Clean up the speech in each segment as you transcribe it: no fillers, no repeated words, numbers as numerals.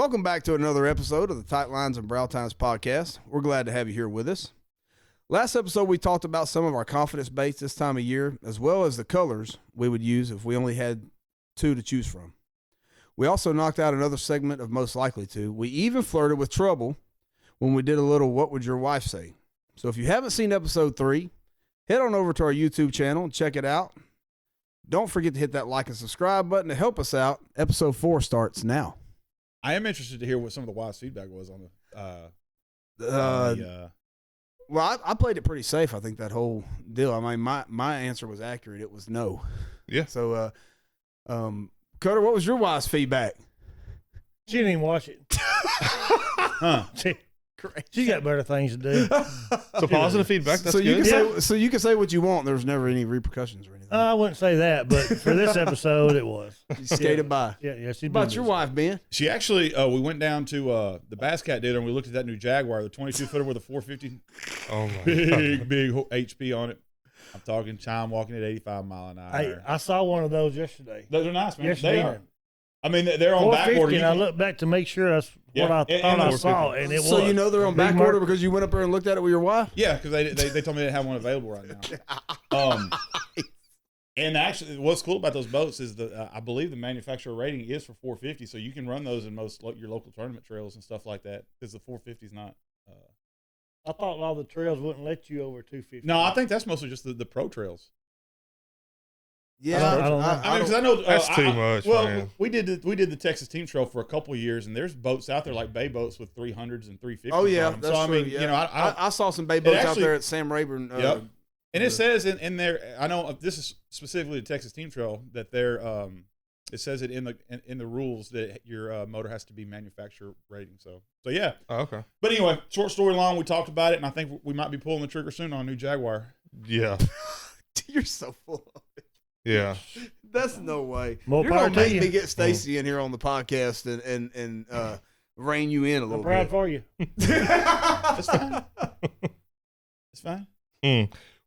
Welcome back to another episode of the Tight Lines and Brow Times podcast. We're glad to have you here with us. Last episode, we talked about some of our confidence baits this time of year, as well as the colors we would use if we only had two to choose from. We also knocked out another segment of Most Likely To. We even flirted with trouble when we did a little What Would Your Wife Say? So if you haven't seen episode 3, head on over to our YouTube channel and check it out. Don't forget to hit that like and subscribe button to help us out. Episode 4 starts now. I am interested to hear what some of the wives' feedback was on Well, I played it pretty safe, I think, that whole deal. I mean, my answer was accurate. It was no. Yeah. So, Cutter, what was your wife's feedback? She didn't even watch it. Huh. She got better things to do. So positive feedback. That's so you good. can say, so you can say what you want. There's never any repercussions or anything. I wouldn't say that, but for this episode, it was. You skated by. Yeah. She's About your wife, Ben? She actually, we went down to the Bass Cat dealer and we looked at that new Jaguar, the 22-footer with a 450. Oh my Big HP on it. I'm talking chime walking at 85 mile an hour. I saw one of those yesterday. Those are nice, man. Yesterday. They are. I mean, they're on back 450, order. and I looked back to make sure that's what I thought I saw, and it was. So you know they're on Big back mark. order because you went up there and looked at it with your wife? Yeah, because they told me they have one available right now. And actually, what's cool about those boats is I believe the manufacturer rating is for 450, so you can run those in most your local tournament trails and stuff like that. Because the 450 is not. I thought all the trails wouldn't let you over 250. No, I think that's mostly just the pro trails. Yeah. I don't know. I mean, because I know That's too much, Well, man. we did the Texas Team Trail for a couple of years, and there's boats out there like bay boats with 300s and 350s. Oh, yeah. on them. That's so I true, mean, yeah. you know, I saw some bay boats out actually- there at Sam Rayburn. Yep. And it says in there, I know this is specifically the Texas Team Trail that they're it says it in the rules that your motor has to be manufacturer rating. So yeah. Oh, okay. But anyway, short story long, we talked about it, and I think we might be pulling the trigger soon on a new Jaguar. Yeah. You're so full of it. Yeah. That's no way. More You're power gonna to make you. me get Stacy in here on the podcast and rein you in a I'm little proud bit. for you. That's fine. It's fine.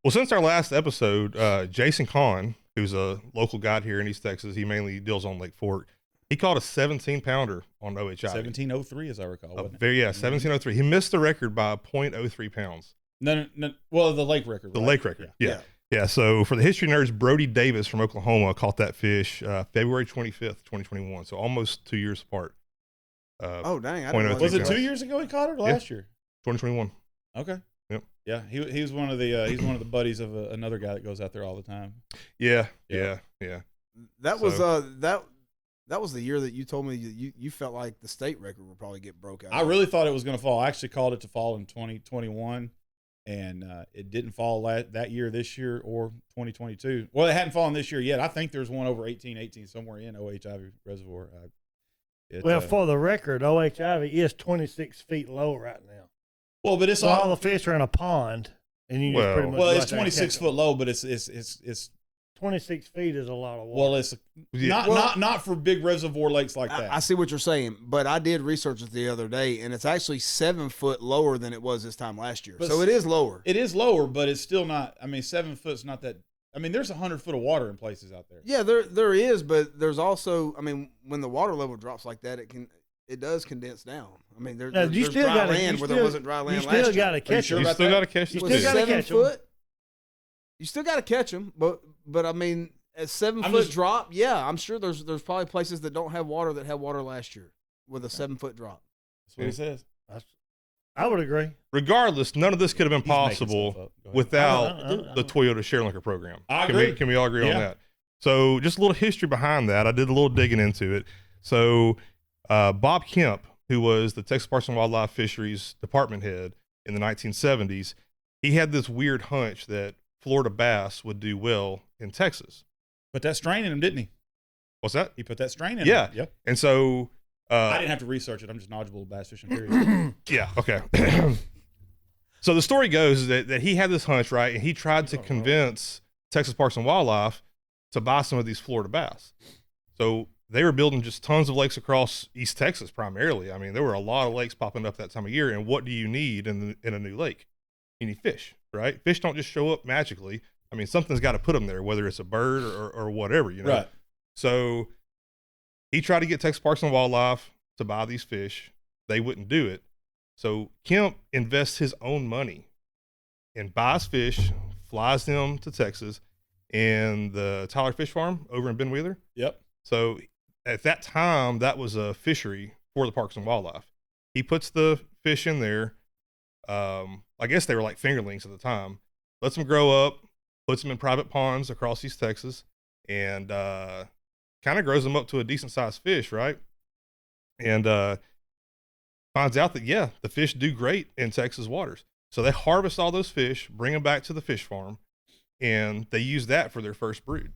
Well, since our last episode, Jason Kahn, who's a local guide here in East Texas, he mainly deals on Lake Fork. He caught a 17-pounder on OHI. 1703, as I recall. Wasn't it? 1703. He missed the record by 0.03 pounds. No. Well, the lake record. The right? lake record. Yeah. So for the history nerds, Brody Davis from Oklahoma caught that fish February 25th, 2021. So almost 2 years apart. Oh, dang. I didn't 0.03 realize Was it that. 2 years ago he caught it or last year? 2021. Okay. Yep. Yeah, he was one of the he's one of the buddies of another guy that goes out there all the time. Yeah. That was So- that was the year that you told me you felt like the state record would probably get broke out. I really thought it was going to fall. I actually called it to fall in 2021, and it didn't fall that year, this year, or 2022. Well, it hadn't fallen this year yet. I think there's one over 1818 somewhere in OHIV Reservoir. For the record, OHIV is 26 feet low right now. well, but it's So all the fish are in a pond, and you just pretty much. well, go it's out there and 26 catch 'em. foot low, but it's 26 feet is a lot of water. well, it's not for big reservoir lakes like that. I see what you're saying, but I did research it the other day, and it's actually 7 foot lower than it was this time last year. But so it is lower. It is lower, but it's still not. I mean, 7 foot's not that. I mean, there's 100 foot of water in places out there. Yeah, there is, but there's also, I mean, when the water level drops like that, it does condense down. I mean, Now, there's you still dry gotta- land you where there still- wasn't dry land you last still year. got to catch sure them. You about still that? got to catch You the With still fish. gotta 7 catch 'em. foot, you still got to catch them, but I mean, at 7 I'm foot just- drop, yeah, I'm sure there's probably places that don't have water that had water last year with a 7 foot drop. That's what he says. I would agree. Regardless, none of this could have been He's making possible stuff up. Go ahead. without the Toyota ShareLunker program. I Can agree. can we all agree Yeah. on that? So just a little history behind that. I did a little digging into it. So Bob Kemp, who was the Texas Parks and Wildlife Fisheries department head in the 1970s, he had this weird hunch that Florida bass would do well in Texas. Put that strain in him, didn't he? What's that? He put that strain in Yeah. him. Yep. And so I didn't have to research it. I'm just knowledgeable of bass fishing, period. yeah, okay. So the story goes that he had this hunch, right? And he tried to convince Texas Parks and Wildlife to buy some of these Florida bass. So they were building just tons of lakes across East Texas primarily. I mean, there were a lot of lakes popping up that time of year. And what do you need in a new lake? You need fish, right? Fish don't just show up magically. I mean, something's got to put them there, whether it's a bird or whatever, you know? Right. So he tried to get Texas Parks and Wildlife to buy these fish. They wouldn't do it. So Kemp invests his own money and buys fish, flies them to Texas and the Tyler Fish Farm over in Ben Wheeler. Yep. So at that time, that was a fishery for the Parks and Wildlife. He puts the fish in there. I guess they were like fingerlings at the time. Lets them grow up, puts them in private ponds across East Texas, and kind of grows them up to a decent sized fish, right? And finds out that, yeah, the fish do great in Texas waters. So they harvest all those fish, bring them back to the fish farm, and they use that for their first brood.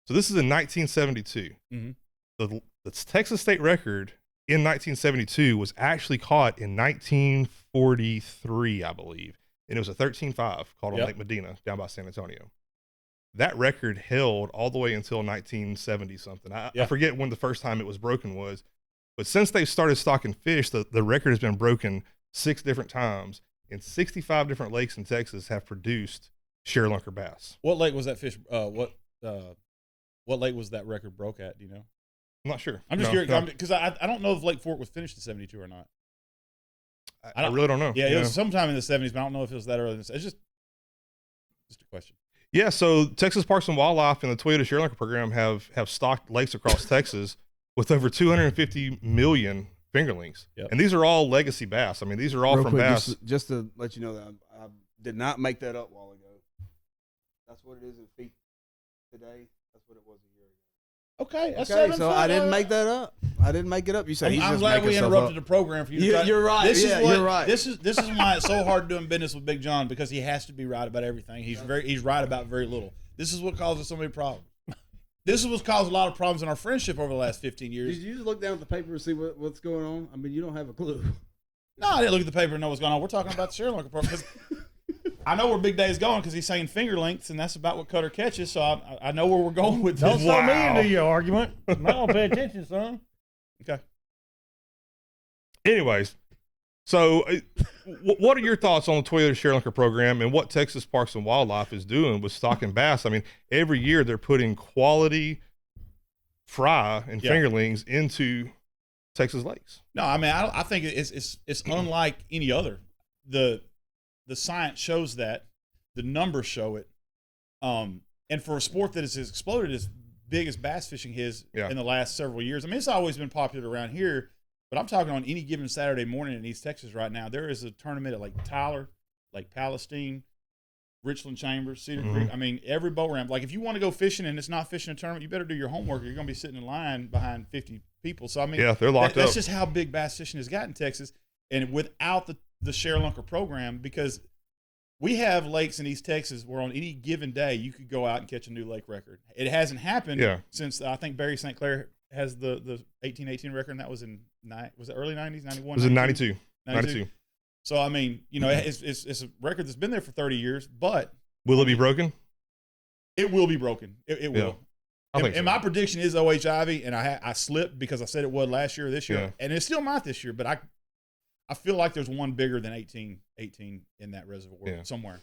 So this is in 1972. Mm-hmm. The Texas state record in 1972 was actually caught in 1943, I believe. And it was a 13.5 caught on Lake Medina down by San Antonio. That record held all the way until 1970 something. I forget when the first time it was broken was, but since they've started stocking fish, the record has been broken 6 different times, and 65 different lakes in Texas have produced ShareLunker bass. What lake was that fish? What lake was that record broke at? Do you know? I'm not sure. I'm just curious because I don't know if Lake Fork was finished in 72 or not. I really don't know. Yeah, it was sometime in the 70s, but I don't know if it was that early. It's just a question. Yeah, so Texas Parks and Wildlife and the Toyota ShareLunker program have stocked lakes across Texas with over 250 million fingerlings. Yep. And these are all legacy bass. I mean, these are all from bass. Just to let you know that I did not make that up a while ago. That's what it is in feet today. That's what it was a year ago. Okay, so I didn't make that up. I didn't make it up. You say I'm glad we interrupted the program for you. You're right. You're right. This is why it's so hard doing business with Big John, because he has to be right about everything. He's right about very little. This is what causes so many problems. This is what's caused a lot of problems in our friendship over the last 15 years. Did you just look down at the paper and see what's going on? I mean, you don't have a clue. No, I didn't look at the paper and know what's going on. We're talking about the ShareLunker program. I know where Big Day's going because he's saying finger lengths, and that's about what Cutter catches. So I know where we're going with this. Don't throw me into your argument. I don't pay attention, son. Okay. Anyways, so what are your thoughts on the Toyota ShareLunker program and what Texas Parks and Wildlife is doing with stocking bass? I mean, every year they're putting quality fry and fingerlings into Texas lakes. No, I mean, I think it's unlike any other. The science shows that, the numbers show it, and for a sport that has exploded as big as bass fishing has in the last several years. I mean, it's always been popular around here, but I'm talking on any given Saturday morning in East Texas right now. There is a tournament at Lake Tyler, Lake Palestine, Richland Chambers, Cedar Creek. I mean, every boat ramp. Like, if you want to go fishing and it's not fishing a tournament, you better do your homework. You're going to be sitting in line behind 50 people. So I mean, they're locked up. That's just how big bass fishing has gotten in Texas, and without the ShareLunker program, because we have lakes in East Texas where on any given day you could go out and catch a new lake record. It hasn't happened since I think Barry St. Clair has the 1818 record, and that was in was it early 90s, 91? It was in 92. So I mean, you know, it's a record that's been there for 30 years, but will it be broken? It will be broken. It will. And my prediction is OH Ivy, and I slipped because I said it was last year or this year, and it still might this year, but I feel like there's one bigger than 18 in that reservoir somewhere.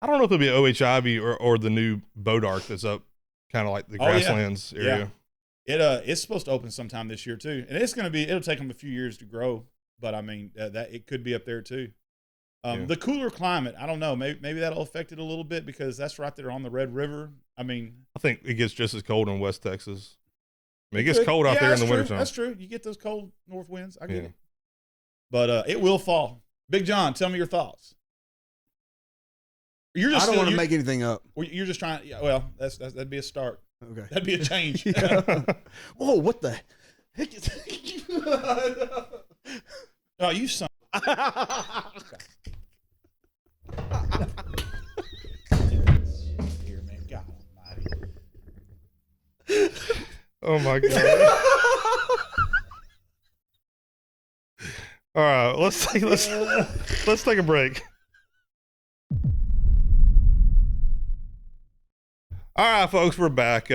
I don't know if it'll be OH Ivy or the new boat arc that's up kind of like the grasslands area. It's supposed to open sometime this year too, and it'll take them a few years to grow, but I mean that it could be up there too. The cooler climate, I don't know, maybe that'll affect it a little bit because that's right there on the Red River. I mean, I think it gets just as cold in West Texas. I mean, it gets cold out there in the wintertime. That's true. You get those cold north winds. I get it. But it will fall. Big John, tell me your thoughts. I don't want to make anything up. You're just trying. Yeah, well, that'd be a start. Okay, that'd be a change. Whoa! What the heck is? Oh, you son. Here, man. God Almighty. Oh my God. All right, let's take a break. All right, folks, we're back.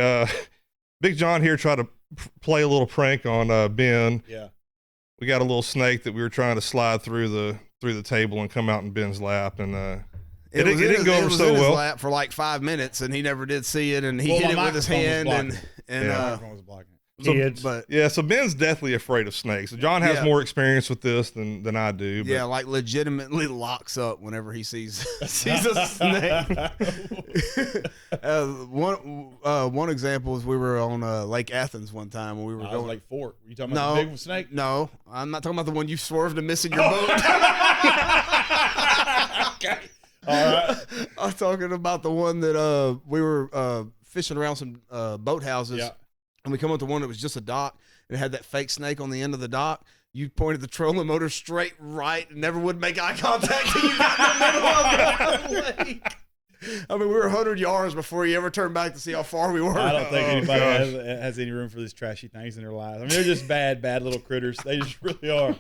Big John here tried to play a little prank on Ben. Yeah. We got a little snake that we were trying to slide through the table and come out in Ben's lap, and it didn't go over so well. It was in his lap for like 5 minutes, and he never did see it, and he hit it with his hand, and microphone was blocking it. kids. But Yeah, so Ben's deathly afraid of snakes. John has Yeah. more experience with this than I do. But yeah, like legitimately locks up whenever he sees a snake. One example is we were on Lake Athens one time when we were I was going. like Fort. Were you talking about the big snake? No, I'm not talking about the one you swerved and missing your boat. Okay. All right. I'm talking about the one that we were fishing around some boathouses, Yeah. and we come up to one that was just a dock and it had that fake snake on the end of the dock. You pointed the trolling motor straight right and never would make eye contact till you got in the middle of the lake. I mean, we were 100 yards before he ever turned back to see how far we were. I don't think anybody gosh. has any room for these trashy things in their lives. I mean, they're just bad little critters. They just really are.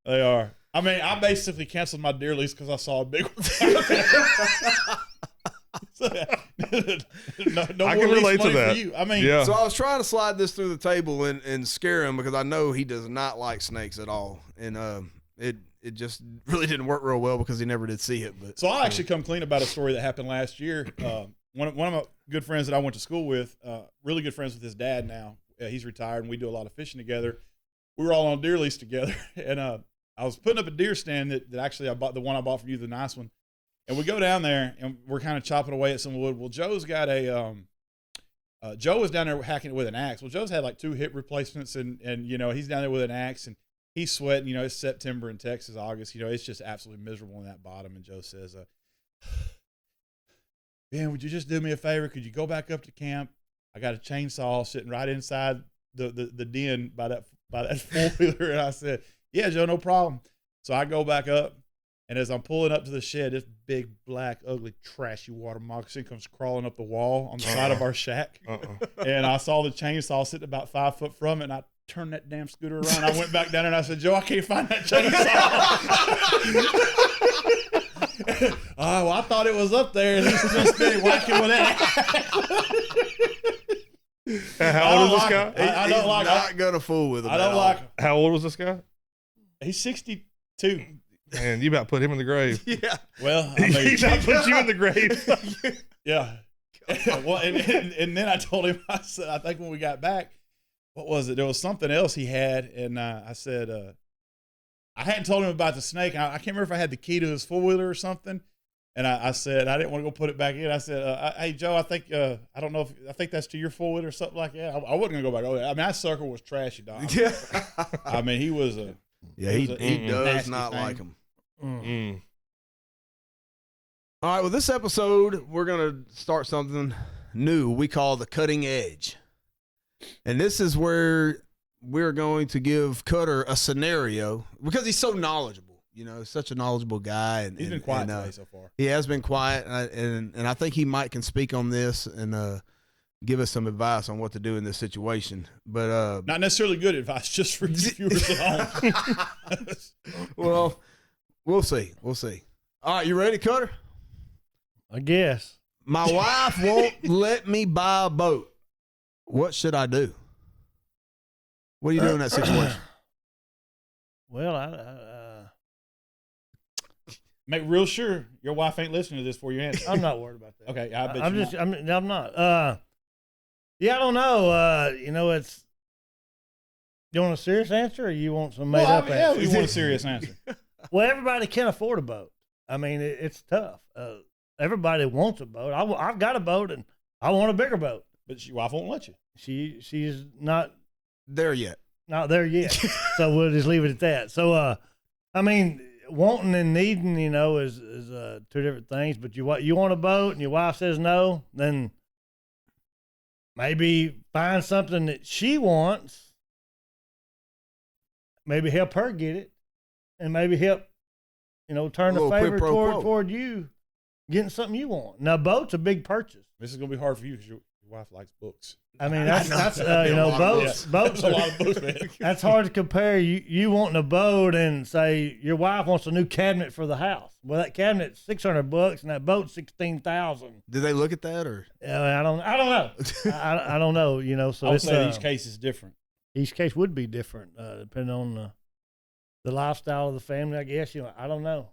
They are. I mean, I basically canceled my deer lease because I saw a big one. So, no I more can lease relate to money for that. you. I mean, Yeah. So I was trying to slide this through the table and scare him because I know he does not like snakes at all, and it just really didn't work real well because he never did see it. But so I'll actually come clean about a story that happened last year. One of my good friends that I went to school with, really good friends with his dad now. He's retired, and we do a lot of fishing together. We were all on a deer lease together, and I was putting up a deer stand that actually I bought, the one I bought from you, the nice one. And we go down there, and we're kind of chopping away at some wood. Well, Joe's got Joe was down there hacking it with an axe. Well, Joe's had like 2 hip replacements, and you know, he's down there with an axe, and he's sweating. You know, it's September in Texas, August. You know, it's just absolutely miserable in that bottom. And Joe says, Ben, would you just do me a favor? Could you go back up to camp? I got a chainsaw sitting right inside the den by that 4-wheeler. And I said, yeah, Joe, no problem. So I go back up. And as I'm pulling up to the shed, this big, black, ugly, trashy water moccasin comes crawling up the wall on the side of our shack. And I saw the chainsaw sitting about 5 foot from it, and I turned that damn scooter around. I went back down there, and I said, Joe, I can't find that chainsaw. Well, I thought it was up there, and he's just been whacking with that. How old is this guy? I don't like not gonna fool with him. I don't like him. How old was this guy? He's 62. Man, you about put him in the grave. Yeah. Well, I He mean, about put you in the grave. yeah. Well, and then I told him, I said, I think when we got back, what was it? There was something else he had, and I said, I hadn't told him about the snake. I can't remember if I had the key to his 4-wheeler or something. And I said, I didn't want to go put it back in. I said, hey, Joe, I think, I don't know I think that's to your 4-wheeler or something like that. I wasn't going to go back over there. I mean, that sucker was trashy, dog. Yeah. I mean, he was Yeah, he does nasty not thing. like him. Mm. All right, well, this episode, we're going to start something new we call the cutting edge. And this is where we're going to give Cutter a scenario because he's so knowledgeable. You know, such a knowledgeable guy. And he's been quiet today so far. He has been quiet, and I think he might can speak on this and give us some advice on what to do in this situation. But Not necessarily good advice, just for you viewers at home. well, we'll see. We'll see. All right, you ready, Cutter? I guess. My wife won't let me buy a boat. What should I do? What do you do in that situation? Well, Make real sure your wife ain't listening to this for your answer. I'm not worried about that. Okay, I bet I'm you just. won't. I'm not. Yeah, I don't know. You know, it's. You want a serious answer, or you want some made up yeah, answer? we want a serious answer. Well, everybody can't afford a boat. I mean, it's tough. Everybody wants a boat. I've got a boat, and I want a bigger boat. But your wife won't let you. She's not There yet. there yet. So we'll just leave it at that. So, I mean, wanting and needing, you know, is 2 different things. But you want a boat, and your wife says no, then maybe find something that she wants. Maybe help her get it, and maybe help, you know, turn A the little quid favor pro quo. toward you getting something you want. Now, boat's a big purchase. This is gonna be hard for you because your wife likes books. I mean, that's That'd be you a know, lot of boats. That's a lot of books, man. That's hard to compare. You wanting a boat and say your wife wants a new cabinet for the house. Well, that cabinet's $600 and that boat's $16,000. Did they look at that or? I don't know. I don't know. You know, so I would it's say each case is different. each case would be different depending on the lifestyle of the family. I guess I don't know.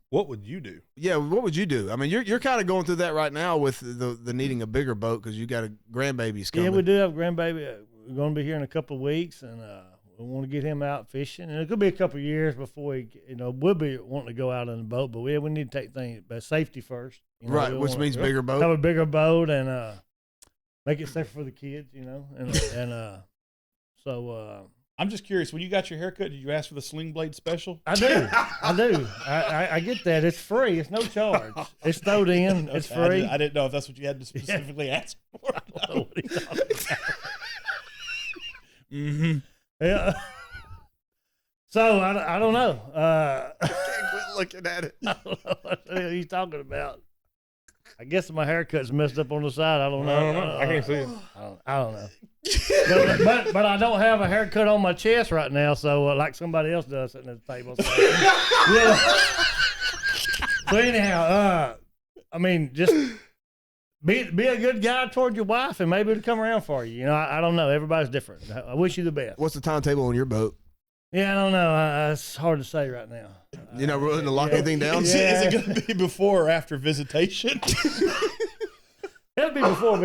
What would you do? Yeah, what would you do? I mean, you're kind of going through that right now with the needing a bigger boat because you got a grandbaby's coming. Yeah, we do have a grandbaby. we're going to be here in a couple of weeks, and we want to get him out fishing. And it could be a couple of years before he, we'll be wanting to go out on the boat, but we need to take things, but safety first. Right, which means bigger boat. Have a bigger boat and make it safer for the kids, so. I'm just curious. When you got your haircut, did you ask for the sling blade special? I do. I get that. It's free. It's no charge. It's thrown in. It's free. I didn't know if that's what you had to specifically ask for. I don't know what he's talking about. Mm-hmm. Yeah. So I don't know. I can't quit looking at it. I don't know what the hell he's talking about. I guess my haircut's messed up on the side. I don't know. I can't see it. I don't know. but I don't have a haircut on my chest right now, so like somebody else does sitting at the table. So, so anyhow, I mean, just be a good guy toward your wife, and maybe it'll come around for you. I don't know. Everybody's different. I wish you the best. What's the timetable on your boat? Yeah, I don't know. It's hard to say right now. You're not willing to lock anything down? Is it going to be before or after visitation? It'll be before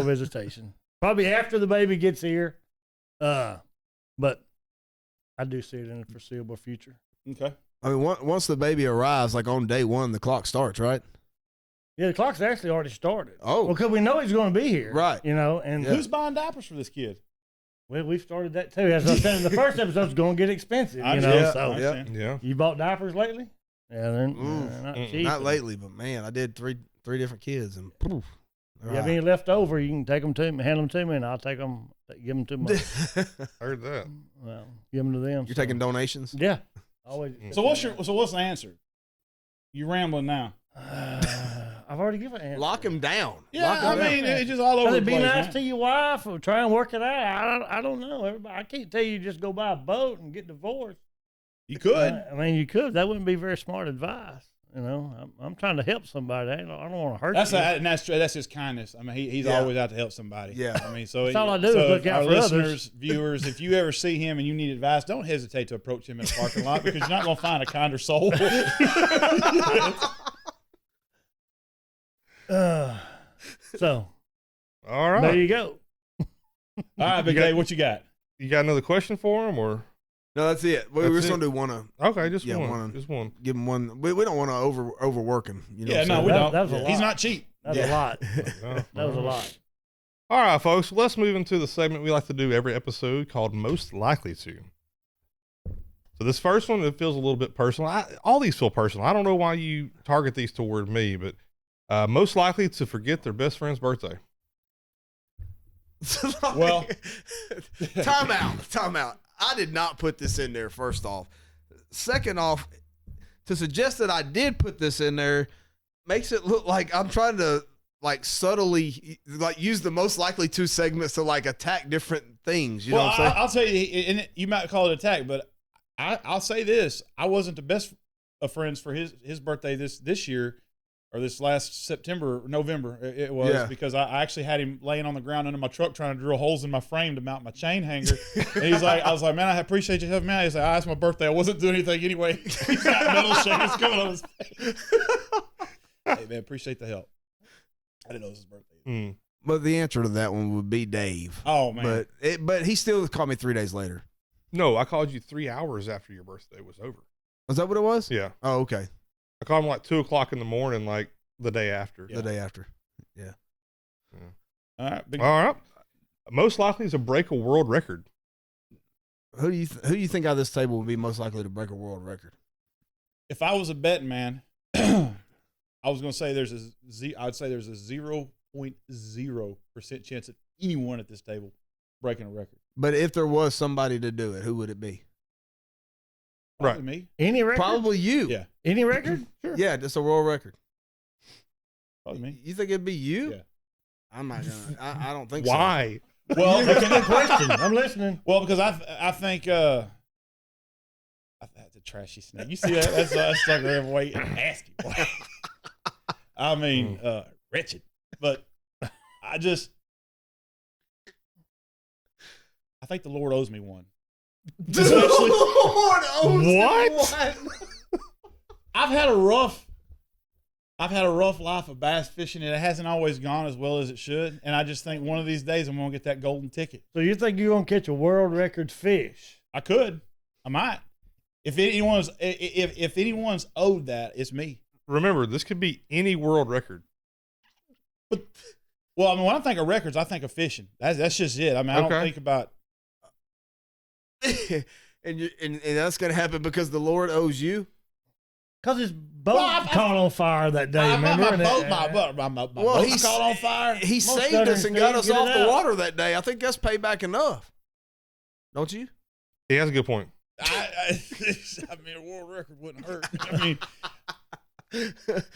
visitation. Probably after the baby gets here. But I do see it in the foreseeable future. Okay. I mean, once the baby arrives, like on day one, the clock starts, right? Yeah, the clock's actually already started. Oh. Well, because we know he's going to be here. Right. And Who's buying diapers for this kid? Well, we've started that too. As I said in the first episode, it's going to get expensive. Yeah. You bought diapers lately? Yeah, they're not cheap. Not lately, but man, I did three different kids, and poof. You have any left over, you can take them to me, hand them to me, and I'll take them, give them to my. Heard that. Well, give them to them. You're taking donations? Yeah. Always. So what's the answer? You rambling now? I've already given an answer. Lock him down. Yeah, I mean, it's just all over the Be place. nice to your wife or try and work it out. I don't know. Everybody, I can't tell you just go buy a boat and get divorced. You could. I mean, you could. That wouldn't be very smart advice. I'm trying to help somebody. I don't want to hurt you. And that's true. That's his kindness. I mean, he's always out to help somebody. Yeah. I mean, so that's all I do is look out for listeners, others. viewers, if you ever see him and you need advice, don't hesitate to approach him in a parking lot because you're not going to find a kinder soul. So, all right. there you go. All right, Big Dave, what you got? You got another question for him, or? No, that's it. We're just going to do one. Okay, just Yeah, one. one. Just one. Give him one. We don't want to overwork him. You know Yeah, what I'm no, saying? we don't. That was a lot. He's not cheap. That was a lot. No. That was a lot. All right, folks. Let's move into the segment we like to do every episode called Most Likely To. So this first one, it feels a little bit personal. All these feel personal. I don't know why you target these toward me, but most likely to forget their best friend's birthday. Well, time out. I did not put this in there, first off. Second off, to suggest that I did put this in there makes it look like I'm trying to subtly use the most likely to segments to attack different things. You know what I'm saying? I'll tell you, and you might call it attack, but I'll say this. I wasn't the best of friends for his birthday this year. Or this last November, it was, because I actually had him laying on the ground under my truck trying to drill holes in my frame to mount my chain hanger. And I was like, man, I appreciate you helping me out. He's like, it's my birthday. I wasn't doing anything anyway. He's got metal shakers coming on his face. Hey, man, appreciate the help. I didn't know it was his birthday. But the answer to that one would be Dave. Oh, man. But he still called me 3 days later. No, I called you 3 hours after your birthday was over. Was that what it was? Yeah. Oh, okay. I called him 2:00 in the morning, the day after. The day after. Yeah. All right. All right. Most likely to break a world record. Who do you think out of this table would be most likely to break a world record? If I was a betting man, I was going to say I'd say there's a 0.0% chance of anyone at this table breaking a record. But if there was somebody to do it, who would it be? Probably me. Any record? Probably you. Yeah. Any record? Sure. Yeah, just a world record. Probably me. You think it'd be you? Yeah. I'm not gonna. I don't think Why? Well, That's a good question. I'm listening. well, because I think that's a trashy snake. You see that? That's like a way nasty. I mean, wretched. But I think the Lord owes me one. so. Lord owes What? you one. I've had a rough I've had a rough life of bass fishing, and it hasn't always gone as well as it should. And I just think one of these days I'm going to get that golden ticket. So you think you're going to catch a world record fish? I could. I might. If anyone's owed that, it's me. Remember, this could be any world record. But well, I mean, when I think of records, I think of fishing. That's just it. I mean, I don't think about. and that's gonna happen because the Lord owes you. Because his boat caught on fire that day, remember? My boat caught on fire. He saved us and got us off the water that day. I think that's payback enough. Don't you? He has a good point. I mean, a world record wouldn't hurt. I mean,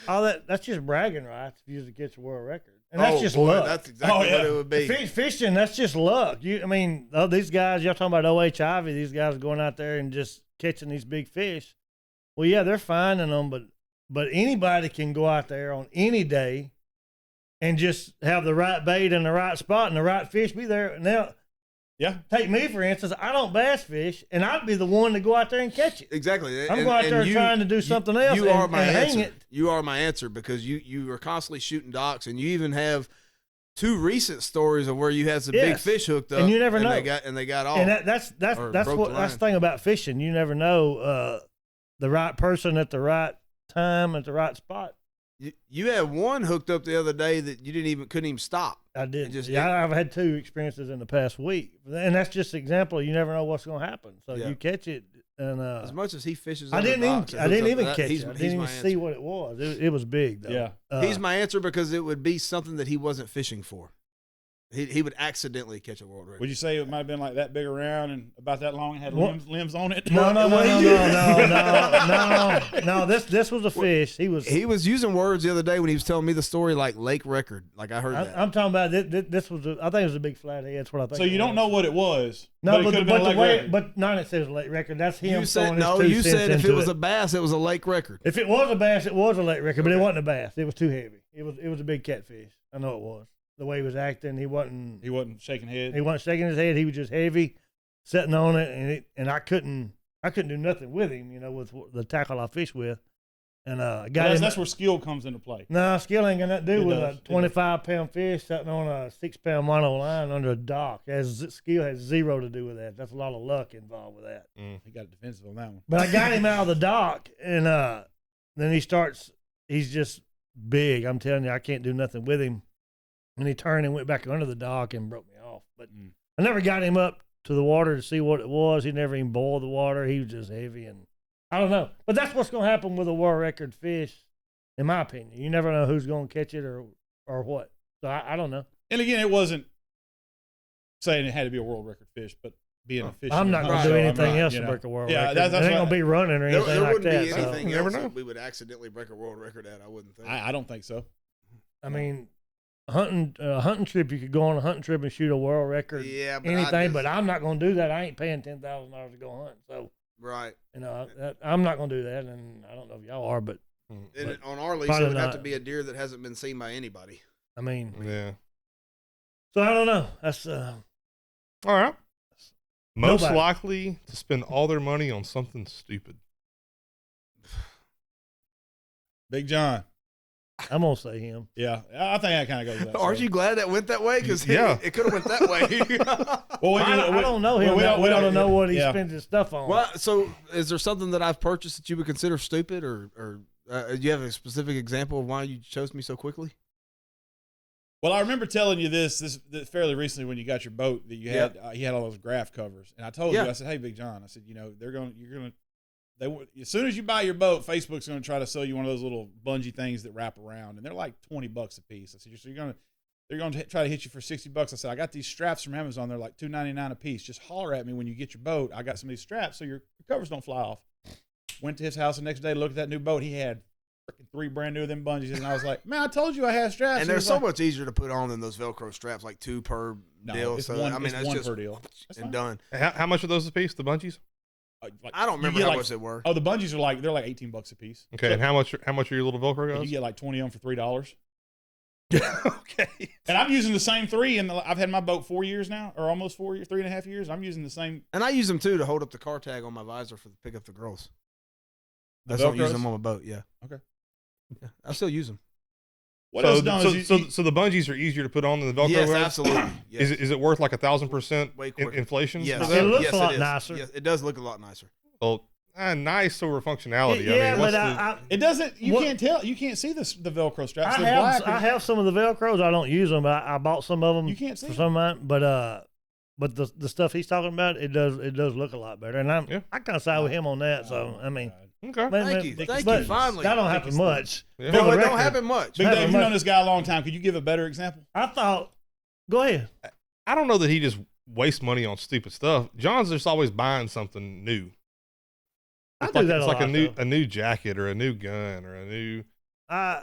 all that's just bragging rights if you was to catch a world record, and that's just luck. That's exactly what it would be. Fishing, that's just luck. These guys, y'all talking about OHIV, these guys going out there and just catching these big fish. Well, yeah, they're finding them, but anybody can go out there on any day and just have the right bait in the right spot and the right fish be there. Now, yeah, take me for instance. I don't bass fish, and I'd be the one to go out there and catch it. Exactly. I'm going out there trying to do something else. You are my answer. Hang it. You are my answer because you are constantly shooting docks, and you even have 2 recent stories of where you had some big fish hooked up, and you never know. They got off. And that's the thing about fishing. You never know the right person at the right time at the right spot. You had one hooked up the other day that you couldn't even stop. I did. I've had 2 experiences in the past week, and that's just an example. You never know what's going to happen, so you catch it. And as much as he fishes, I didn't even catch it. I didn't even see see what it was. It was big, though. Yeah, he's my answer because it would be something that he wasn't fishing for. He would accidentally catch a world record. Would you say it might have been like that big around and about that long and had limbs on it? No. This was a fish. He was using words the other day when he was telling me the story like lake record. Like I heard that. I'm talking about this was. I think it was a big flathead. That's what I think. So you don't know what it was. No, but not it says lake record. That's him. You said You said if it was a bass, it was a lake record. If it was a bass, it was a lake record, but it wasn't a bass. It was too heavy. It was a big catfish. I know it was. The way he was acting, he wasn't shaking head. He wasn't shaking his head. He was just heavy, sitting on it, and I couldn't do nothing with him, with the tackle I fish with. And that's where skill comes into play. No, skill ain't got nothing to do with a 25-pound fish sitting on a 6-pound mono line under a dock. Skill has zero to do with that. That's a lot of luck involved with that. He got defensive on that one. But I got him out of the dock, and then he's just big. I'm telling you, I can't do nothing with him. And he turned and went back under the dock and broke me off. But I never got him up to the water to see what it was. He never even boiled the water. He was just heavy, and I don't know. But that's what's going to happen with a world record fish, in my opinion. You never know who's going to catch it or what. So I don't know. And again, it wasn't saying it had to be a world record fish, but being a fish. I'm not going to do anything else to break a world record. That's ain't going to be running or anything there like wouldn't that. Be anything else that we would accidentally break a world record at. I wouldn't think. I don't think so. I mean. Hunting trip, you could go on a hunting trip and shoot a world record. Yeah, but anything, but I'm not going to do that. I ain't paying $10,000 to go hunt. So right, I'm not going to do that, and I don't know if y'all are, but on our lease, it would have to be a deer that hasn't been seen by anybody. I mean, yeah. So I don't know. That's all right. Most likely to spend all their money on something stupid. Big John. I'm gonna say him. Yeah, I think that kind of goes. Aren't you glad that went that way? Because it could have went that way. Well, I don't know him. We don't know what he spends his stuff on. Well, so is there something that I've purchased that you would consider stupid, or do you have a specific example of why you chose me so quickly? Well, I remember telling you this fairly recently when you got your boat that you had he had all those graph covers, and I told you, I said, "Hey, Big John," I said, as soon as you buy your boat, Facebook's going to try to sell you one of those little bungee things that wrap around, and they're like $20 a piece. I said, so they're going to try to hit you for $60. I said, I got these straps from Amazon. They're like $2.99 a piece. Just holler at me when you get your boat. I got some of these straps so your covers don't fly off. Went to his house the next day, looked at that new boat. He had freaking 3 brand new of them bungees, and I was like, man, I told you I had straps. And they're so much easier to put on than those Velcro straps, like 2 per deal. It's so one, I mean, it's one just per deal. And done. How much are those a piece? The bungees? I don't remember how much they were. Oh, the bungees are they're like $18 a piece. Okay, so, and how much are your little Velcro guys? You get like 20 of them for $3. Okay. And I'm using the same 3, and I've had my boat 4 years now, or almost 4 years, 3.5 years. I'm using the same. And I use them too to hold up the car tag on my visor for pick up the girls. I don't use them on my boat. Yeah. Okay. I still use them. What else, Don? So the bungees are easier to put on than the Velcro Yes, wear? absolutely. Yes. Is it worth like 1,000% Way quicker. inflation? Yes. for It that? looks Yes, a lot is. nicer. Yes, it does look a lot nicer. Well, nice over functionality. Yeah, I mean, what's but it doesn't. You What- can't tell. You can't see the Velcro straps. I They're black. have some of the Velcros. I don't use them, but I bought some of them. You can't see for them. some of mine, but the stuff he's talking about, it does look a lot better, and Yeah. I kind of side with him on that. So I mean, okay. Thank you. Thank you. Finally. that don't happen much. Yeah. No, For the it don't record. happen much. Big Have Dave, a you've much- known this guy a long time. Could you give a better example? I thought, go ahead. I don't know that he just wastes money on stupid stuff. John's just always buying something new. I It's do like, that it's a like lot, a new jacket or a new gun or a new though.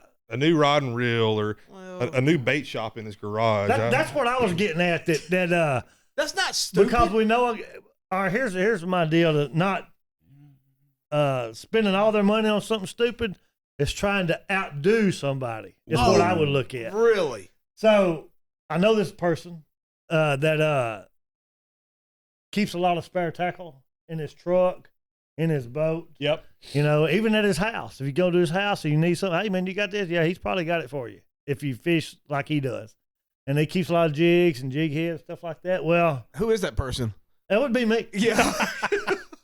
rod and reel or Well, a new bait shop in his garage. That's what I was getting at. That that's not stupid. because we know. All right, here's my deal. To not spending all their money on something stupid is trying to outdo somebody. Is what I would look at. Really? So I know this person that keeps a lot of spare tackle in his truck, in his boat. Yep. You know, even at his house. If you go to his house and you need something, hey man, you got this? Yeah, he's probably got it for you if you fish like he does. And he keeps a lot of jigs and jig heads, stuff like that. Well, Who is that person? that would be me. Yeah.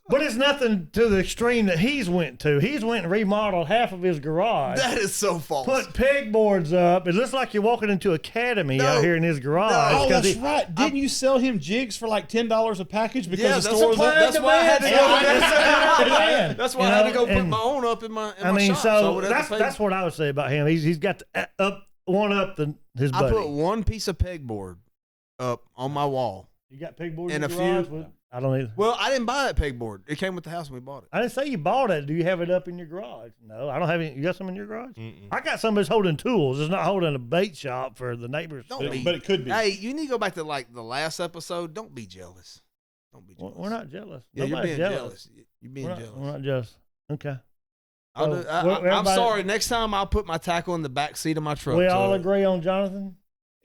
But it's nothing to the extreme that he's went to. He's went and remodeled half of his garage. That is so false. Put pegboards up. It looks like you're walking into Academy No. out here in his garage. No. Oh, 'cause that's he- right. Didn't you sell him jigs for like $10 a package because Yeah, the that's store what- was up? that's why I had to go. Yeah. That's why You I had to know, go put and- my own up in my. In I my mean, shop, I so would have to pay. that's what I would say about him. He's got to up his I buddy. put one piece of pegboard up on my wall. You got pegboard and in a the garage? few- Well, I don't either. Well, I didn't buy that pegboard. It came with the house when we bought it. I didn't say you bought it. Do you have it up in your garage? No, I don't have any. You got some in your garage? Mm-mm. I got some that's holding tools. It's not holding a bait shop for the neighbors. Don't be. But it could be. Hey, you need to go back to like the last episode. Don't be jealous. Don't be jealous. We're not jealous. Yeah, you're Nobody's being jealous. You're being jealous. We're not jealous. Okay. I'll So, do- we're I'm everybody- sorry. Next time I'll put my tackle in the back seat of my truck. We so- all agree on Jonathan?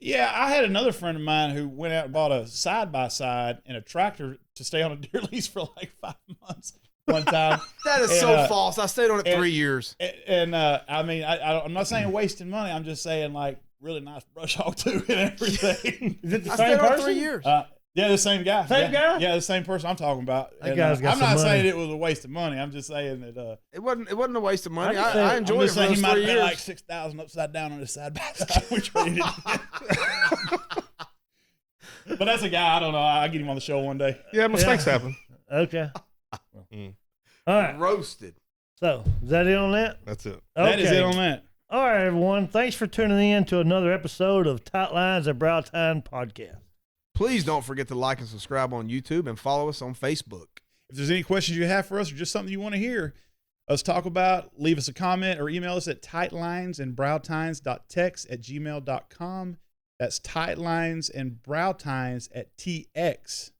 Yeah, I had another friend of mine who went out and bought a side-by-side and a tractor to stay on a deer lease for like 5 months one time. That is And, so false. I stayed on it and- 3 years. And I mean, I'm not saying wasting money. I'm just saying like really nice brush hog too and everything. Is it the I same stayed on it person? 3 years. Yeah, the same guy. Same guy? Yeah, the same person I'm talking about. That And, guy's got I'm some not money. saying it was a waste of money. I'm just saying that. It wasn't a waste of money. I just said- I I'm enjoyed it just for saying those he might 3 have been years. like 6,000 upside down on his side by side. We traded it. But that's a guy. I don't know. I'll get him on the show one day. Yeah, mistakes happen. Okay. Mm. All right. Roasted. So, is that it on that? That's it. That is it on that. All right, everyone. Thanks for tuning in to another episode of Tight Lines and Brow Time Podcast. Please don't forget to like and subscribe on YouTube and follow us on Facebook. If there's any questions you have for us or just something you want to hear us talk about, leave us a comment or email us at tightlinesandbrowtines.text@gmail.com. That's tightlinesandbrowtines@tx.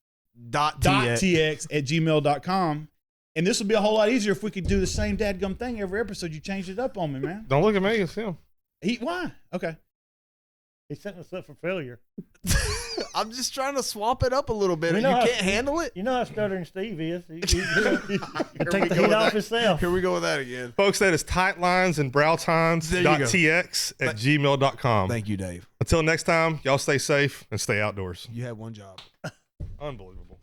.tx@gmail.com. And this would be a whole lot easier if we could do the same dadgum thing every episode. You changed it up on me, man. Don't look at me. It's him. Why? Okay. He's setting us up for failure. I'm just trying to swap it up a little bit. We You know how- can't handle it? You know how Stuttering Steve is. He Here take we the go heat with off that. himself. Here we go with that again. Folks, that is tightlinesandbrowtines.tx@gmail.com. Thank you, Dave. Until next time, y'all stay safe and stay outdoors. You had one job. Unbelievable.